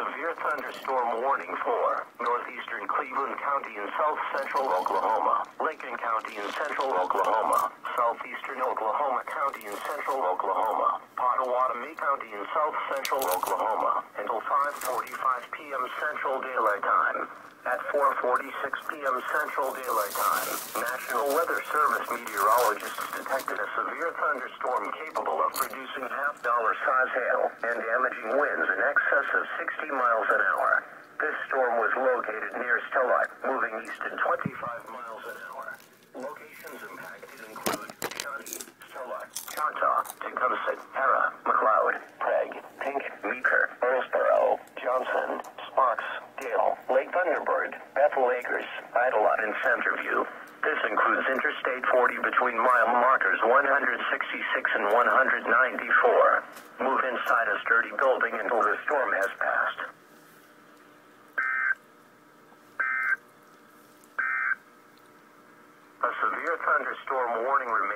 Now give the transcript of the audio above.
severe thunderstorm warning for northeastern Cleveland County and south central Oklahoma, Lincoln County and central Oklahoma, southeastern Oklahoma County and central Oklahoma, Pottawatomie County and south central Oklahoma, until 5:45 p.m. Central Daylight Time. At 4:46 p.m. Central Daylight Time, National Weather Service meteorologists detected a severe thunderstorm capable of producing half-dollar-size hail and damaging winds in excess of 60 miles an hour. This storm was located near Stellar, moving east at 25 miles an hour. Locations impacted include Shawnee, Stellar, Choctaw, Tecumseh, Hara, McLeod, Craig, Pink, Meeker, Earlsboro, Johnson, Sparks, Dale, Lake Thunderbird, Bethel Acres, Idelot, and Centerview. This includes Interstate 40 between mile markers 166 and 194. Move inside a sturdy building until the storm has passed. A severe thunderstorm warning remains.